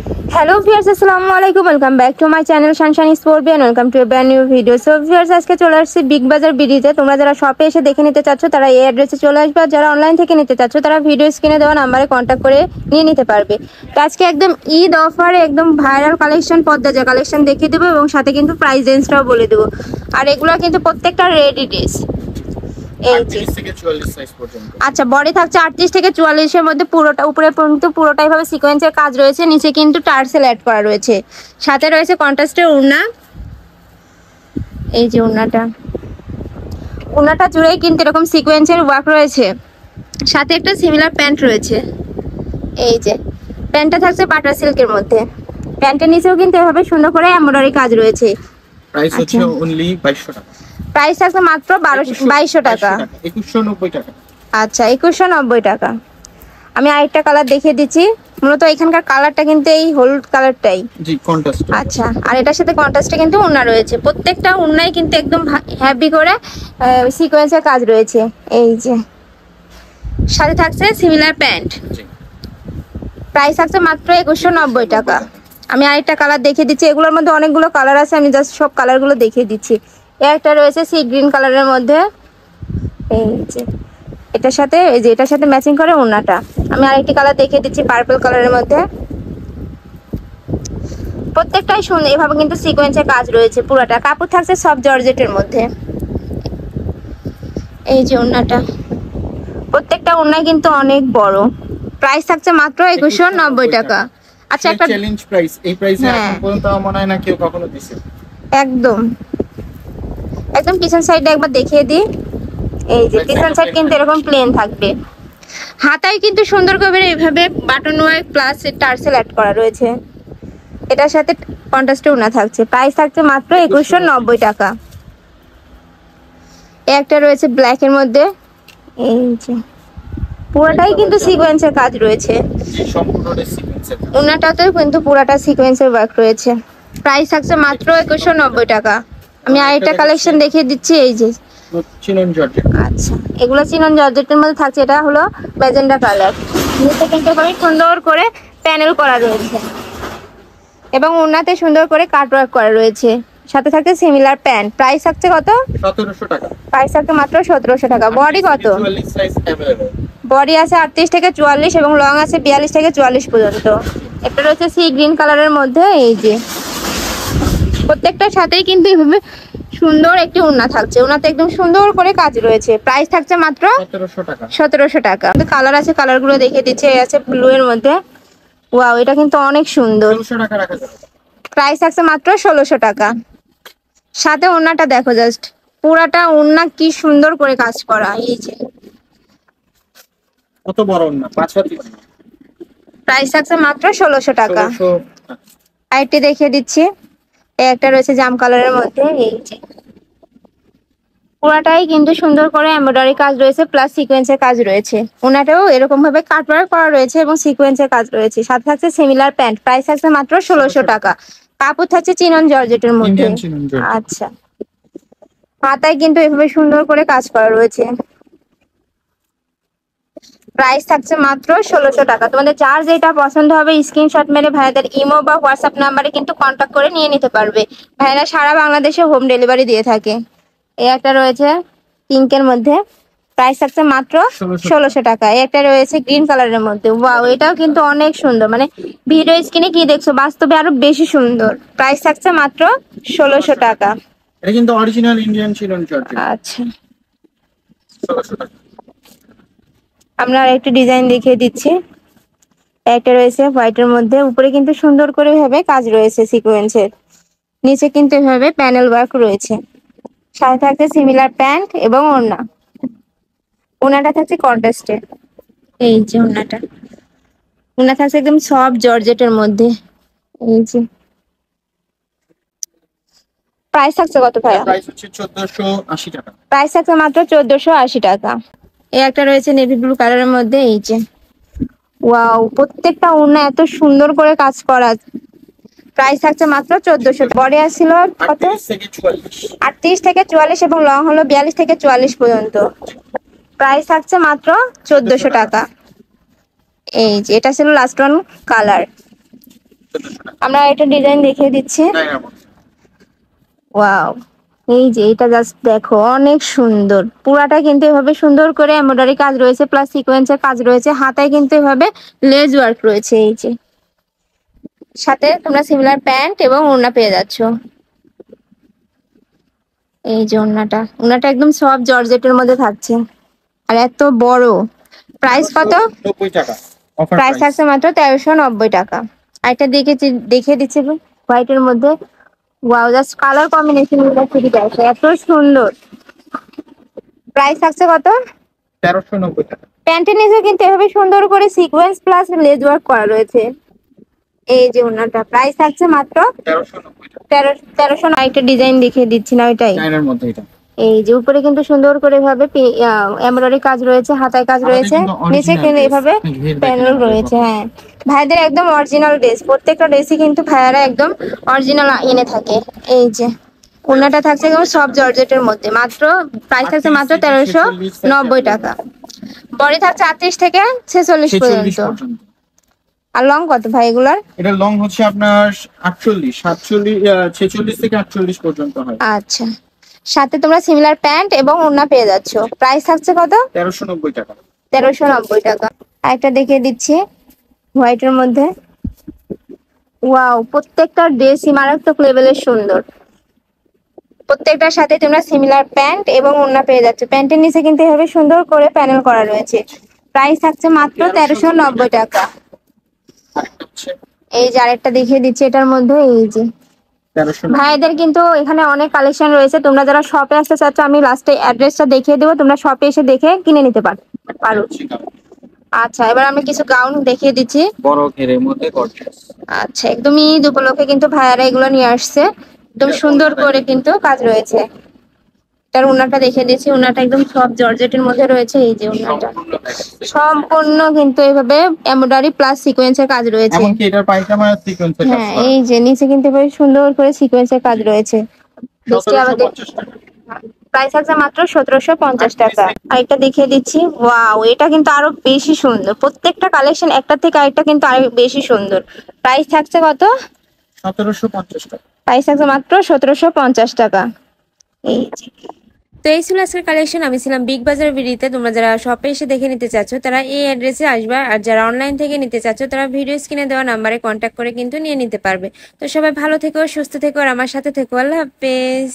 Hello viewers, আসসালামু আলাইকুম। Welcome back to my channel Sunshine Sports and welcome to a brand new video. So viewers, আজকে চলে আসছি big বাজার বিডিতে। তোমরা যারা শপে এসে দেখে নিতে চাচ্ছ তারা এই অ্যাড্রেসে চলে আসবে, আর যারা অনলাইন থেকে নিতে চাচ্ছ তারা ভিডিও স্ক্রিনে দেওয়া নাম্বারে কন্ট্যাক্ট করে নিয়ে নিতে পারবে। তো আজকে একদম ঈদ অফারে একদম ভাইরাল কালেকশন, পদ্মাজা কালেকশন দেখিয়ে দেবো এবং সাথে কিন্তু প্রাইস রেঞ্জটাও বলে দেবো। আর এগুলো কিন্তু প্রত্যেকটা রেডি ড্রেস। আচ্ছা, বডি থাকছে 38 থেকে 44 এর মধ্যে, পুরোটা উপরে পর্যন্ত পুরোটাই ভাবে সিকোয়েন্সের কাজ রয়েছে, নিচে কিন্তু টার্সেল অ্যাড করা রয়েছে, সাথে রয়েছে কন্ট্রাস্টের ওড়না। এই যে ওড়নাটা জুড়েই কিন্তু এরকম সিকোয়েন্সের ওয়ার্ক রয়েছে, সাথে একটা সিমিলার প্যান্ট রয়েছে। এই যে প্যান্টটা থাকছে বাটার সিল্কের মধ্যে, প্যান্টের নিচেও কিন্তু এভাবে সুন্দর করে এমব্রয়ডারি কাজ রয়েছে। প্রাইস হচ্ছে অনলি 2200 টাকা। প্রাইস থাকছে মাত্র 2200 টাকা। 2190 টাকা। আচ্ছা, 2190 টাকা। আমি আরেকটা কালার দেখিয়ে দিচ্ছি। মূলত এখানকার কালারটা কিন্তু এই হলুদ কালারটাই। জি, কন্ট্রাস্ট। আচ্ছা, আর এটার সাথে কন্ট্রাস্টে কিন্তু ওড়না রয়েছে, প্রত্যেকটা ওড়নায় কিন্তু একদম হেভি করে সিকোয়েন্সের কাজ রয়েছে। এই যে সাথে থাকছে সিমিলার প্যান্ট। প্রাইস থাকছে মাত্র 2190 টাকা। আমি আরেকটা কালার দেখিয়ে দিচ্ছি। এগুলোর মধ্যে অনেকগুলো কালার আছে, আমি জাস্ট সব কালারগুলো দেখিয়ে দিচ্ছি। একটা রয়েছে সি গ্রিন কালারের মধ্যে। এই যে এটার সাথে এটার সাথে ম্যাচিং করে ওড়নাটা। আমি আরেকটি কালার দেখিয়ে দিচ্ছি পার্পল কালারের মধ্যে। প্রত্যেকটাই সুন্দর, এভাবে কিন্তু সিকোয়েন্সের কাজ রয়েছে পুরোটা। কাপড় থাকছে সব জর্জেটের মধ্যে। এই যে ওড়নাটা, প্রত্যেকটা ওড়নাই কিন্তু অনেক বড়। প্রাইস থাকছে মাত্র 2190 টাকা। আচ্ছা, একটা চ্যালেঞ্জ প্রাইস। এই প্রাইসে এখন পর্যন্ত মনে হয় না কেউ কখনো দিছে। একদম একদম পিছন সাইডটা একবার দেখিয়ে দিই। এই যে পিছন সাইড কিন্তু এরকম প্লেন থাকবে, হাতায় কিন্তু সুন্দর করে এইভাবে button work plus tassel add করা রয়েছে। এটার সাথে কন্ট্রাস্টে ওড়না থাকছে। প্রাইস থাকছে মাত্র 2190 টাকা। একটা রয়েছে ব্ল্যাক এর মধ্যে। এই যে পুরোটাই কিন্তু সিকোয়েন্সের কাজ রয়েছে, ওড়নাটাতেও কিন্তু পুরোটা সিকোয়েন্সের ওয়ার্ক রয়েছে। প্রাইস থাকছে মাত্র 2190 টাকা। আমি আরেকটা কালেকশন দেখিয়ে দিচ্ছি। এই যে চিনন জর্জেট। আচ্ছা, এগুলো চিনন জর্জেটের মধ্যে থাকছে। এটা হলো ম্যাজেন্ডা কালার, নিচে কিন্তু খুবই সুন্দর করে প্যানেল করা রয়েছে এবং ওড়নাতে সুন্দর করে কাট ওয়ার্ক করা রয়েছে, সাথে থাকছে সিমিলার প্যান্ট। প্রাইস থাকছে কত? 1700 টাকা। প্রাইস থাকছে মাত্র 1700 টাকা। বডি কত? 44 সাইজ अवेलेबल। বডি আছে 38 থেকে 44 এবং লং আছে 42 থেকে 44 পর্যন্ত। একটা রয়েছে সি গ্রিন কালারের মধ্যে। এই যে প্রত্যেকটার সাথেই কিন্তু এভাবে সুন্দর একটি ওড়না থাকছে, ওড়নাতে একদম সুন্দর করে কাজ রয়েছে। প্রাইস থাকছে মাত্র 1700 টাকা। 1700 টাকা। কালার আছে, কালারগুলো দেখিয়ে দিচ্ছে। এই আছে ব্লু এর মধ্যে। ওয়াও, এটা কিন্তু অনেক সুন্দর। 1600 টাকা রাখা যাবে। প্রাইস থাকছে মাত্র 1600 টাকা। সাথে ওড়নাটা দেখো, জাস্ট পুরাটা ওড়না কি সুন্দর করে কাজ করা। এই যে কত বড় ওড়না, 5 হাত ওড়না। প্রাইস থাকছে মাত্র 1600 টাকা। 1600। আইটি দেখিয়ে দিচ্ছি। একটা রয়েছে জাম কালারের মধ্যে। এই যে পুরাটাই কিন্তু সুন্দর করে এমব্রয়ডারি কাজ রয়েছে প্লাস সিকোয়েন্সের কাজ রয়েছে। ওনাটাও এরকম ভাবে কাটওয়ার্ক করা রয়েছে এবং সিকোয়েন্সের কাজ রয়েছে, সাথে থাকছে সিমিলার প্যান্ট। প্রাইস থাকছে মাত্র 1600 টাকা। কাপড় থাকছে চিনন জর্জেটের মধ্যে। Indian chinon georgette. আচ্ছা, হাতায় কিন্তু এভাবে সুন্দর করে কাজ করা রয়েছে। প্রাইস থাকছে মাত্র 1600 টাকা। তোমাদের যার যেটা পছন্দ হবে স্ক্রিনশট মেরে ভাইয়াদের ইমো বা হোয়াটসঅ্যাপ নাম্বারে কিন্তু কন্ট্যাক্ট করে নিয়ে নিতে পারবে। ভাইয়ারা সারা বাংলাদেশে হোম ডেলিভারি দিয়ে থাকে। এই একটা রয়েছে পিঙ্কের মধ্যে। প্রাইস থাকছে মাত্র 1600 টাকা। একটা রয়েছে গ্রিন কালারের মধ্যে। ওয়াও, এটাও কিন্তু অনেক সুন্দর, মানে ভিডিও স্ক্রিনে কি দেখছো বাস্তবে আরো বেশি সুন্দর। প্রাইস থাকছে মাত্র 1600 টাকা। এটা কিন্তু অরিজিনাল ইন্ডিয়ান চিনন জর্জেট। আচ্ছা, 1600 টাকা। আমরা আরেকটা ডিজাইন দেখিয়ে দিচ্ছি। একটা রয়েছে হোয়াইটের মধ্যে, উপরে কিন্তু সুন্দর করে ভাবে কাজ রয়েছে সিকোয়েন্সের, নিচে কিন্তু এভাবে প্যানেল ওয়ার্ক রয়েছে, সাথে থাকছে সিমিলার প্যান্ট এবং ওড়না। ওড়নাটা থাকছে কন্ট্রাস্টে। এই যে ওড়না থাকছে একদম সফট জর্জেটের মধ্যে। এই যে প্রাইস থাকছে কত ভাইয়া? প্রাইস হচ্ছে 1480 টাকা। প্রাইস থাকছে মাত্র 1480 টাকা। এই একটা রয়েছে নেভি ব্লু কালারের মধ্যে। এই যে ওয়াও, প্রত্যেকটা ওড়না এত সুন্দর করে কাজ করা। প্রাইস থাকছে মাত্র 1400। বডি আসছিল কত? 38 থেকে 44 এবং লং হলো 42 থেকে 44 পর্যন্ত। প্রাইস থাকছে মাত্র 1400 টাকা। এই যে এটা ছিল লাস্ট ওয়ান কালার। 1400 টাকা। আমরা এটা ডিজাইন দেখিয়ে দিচ্ছি। চায়নার মধ্যে। ওয়াও, এই যে এটা জাস্ট দেখো, অনেক সুন্দর। পুরাটা কিন্তু এভাবে সুন্দর করে এমব্রয়ডারি কাজ রয়েছে, প্লাস সিকোয়েন্সের কাজ রয়েছে, হাতায় কিন্তু এভাবে লেজ ওয়ার্ক রয়েছে। এই যে সাথে তোমরা সিমিলার প্যান্ট এবং ওড়না পেয়ে যাচ্ছ। এই যে ওড়নাটা একদম সফট জর্জেটের মধ্যে থাকছে, আর এত বড়। প্রাইস কত? 90 টাকা অফার প্রাইস প্রাইস। থাকছে মাত্র 1390 টাকা। আর এটা দেখিয়ে দিচ্ছি হোয়াইটের মধ্যে। ওয়াও, জাস্ট কালার কম্বিনেশন গুলো খুবই দেখো এত সুন্দর। প্রাইস থাকছে কত? 1390 টাকা। প্যান্টের নিচে কিন্তু এভাবে সুন্দর করে সিকোয়েন্স প্লাস লেজ ওয়ার্ক করা রয়েছে। এই যে ওড়নাটা প্রাইস থাকছে মাত্র 1390 টাকা। 1300। একটা ডিজাইন দেখিয়ে দিচ্ছি না, ওইটাই। চায়নার মধ্যে এটা। এই যে উপরে কিন্তু সুন্দর করে এভাবে এমব্রয়ডারি কাজ রয়েছে, হাতায় কাজ রয়েছে, নিচে কিন্তু এভাবে প্যানেল রয়েছে। হ্যাঁ, ভাইদের একদম অরিজিনাল ড্রেস, প্রত্যেকটা ড্রেসই কিন্তু ভাইয়ারা একদম অরিজিনাল এনে থাকে। এই যে ওড়নাটা থাকছে একদম সফট জর্জেটের মধ্যে, মাত্র প্রাইস থাকছে মাত্র 1390 টাকা। বডি থাকছে 38 থেকে 46 পর্যন্ত। আর লং কত ভাই এগুলার? এটা লং হচ্ছে আপনার 48, 46 থেকে 48 পর্যন্ত হয়। আচ্ছা, সাথে তোমরা সিমিলার প্যান্ট এবং ওড়না পেয়ে যাচ্ছ। প্রাইস থাকছে কত? 1390 টাকা। 1390 টাকা। আরেকটা দেখিয়ে দিচ্ছি হোয়াইটের মধ্যে। ওয়াও, প্রত্যেকটা ড্রেসই মারাত্মক লেভেলের সুন্দর। প্রত্যেকটার সাথে তোমরা সিমিলার প্যান্ট এবং ওড়না পেয়ে যাচ্ছ। প্যান্টের নিচে কিন্তু এভাবে সুন্দর করে প্যানেল করা রয়েছে। প্রাইস থাকছে মাত্র 1390 টাকা। আরেকটা হচ্ছে এই যে আরেকটা দেখিয়ে দিচ্ছি এটার মধ্যে। এই যে 1390। ভাইদের কিন্তু এখানে অনেক কালেকশন রয়েছে। তোমরা যারা শপে আসতে চাচ্ছ, আমি লাস্টে অ্যাড্রেসটা দেখিয়ে দেবো, তোমরা শপে এসে দেখে কিনে নিতে পারো। আচ্ছা, এবার আমি কিছু গাউন দেখিয়ে দিচ্ছি। বড় ঘেরের মধ্যে গর্জিয়াস। আচ্ছা, একদমই ঈদ উপলক্ষে কিন্তু ভাইয়ারা এগুলো নিয়ে আসছে। একদম সুন্দর করে কিন্তু কাজ রয়েছে। তার ওড়নাটা দেখিয়ে দিচ্ছি। ওড়নাটা একদম সব জর্জেটের মধ্যে রয়েছে। এই যে ওড়নাটা সম্পূর্ণ কিন্তু এইভাবে এমব্রয়ডারি প্লাস সিকোয়েন্সের কাজ রয়েছে। এমনকি এটার পায়জামা সিকোয়েন্সের কাজ হ্যাঁ, করা। এই যে নিচে কিন্তু বেশ সুন্দর করে সিকোয়েন্সের কাজ রয়েছে। 1750 টাকা। প্রাইস আছে মাত্র 1750 টাকা। আরেকটা দেখিয়ে দিচ্ছি। ওয়াও, এটা কিন্তু আরো বেশি সুন্দর। প্রত্যেকটা কালেকশন একটা থেকে আরেকটা কিন্তু আরো বেশি সুন্দর। প্রাইস থাকছে কত? 1750 টাকা। প্রাইস থাকছে মাত্র 1750 টাকা। এই যে তো এই ছিল আজকের কালেকশন। আমি ছিলাম বিগ বাজার ভিডিওতে। তোমরা যারা শপে এসে দেখে নিতে চাচ্ছ তারা এই অ্যাড্রেসে আসবে, আর যারা অনলাইন থেকে নিতে চাচ্ছ তারা ভিডিও স্ক্রিনে দেওয়া নাম্বারে কন্ট্যাক্ট করে কিন্তু নিয়ে নিতে পারবে। তো সবাই ভালো থেকো, সুস্থ থেকো, আর আমার সাথে থেকো। আল্লাহ হাফেজ।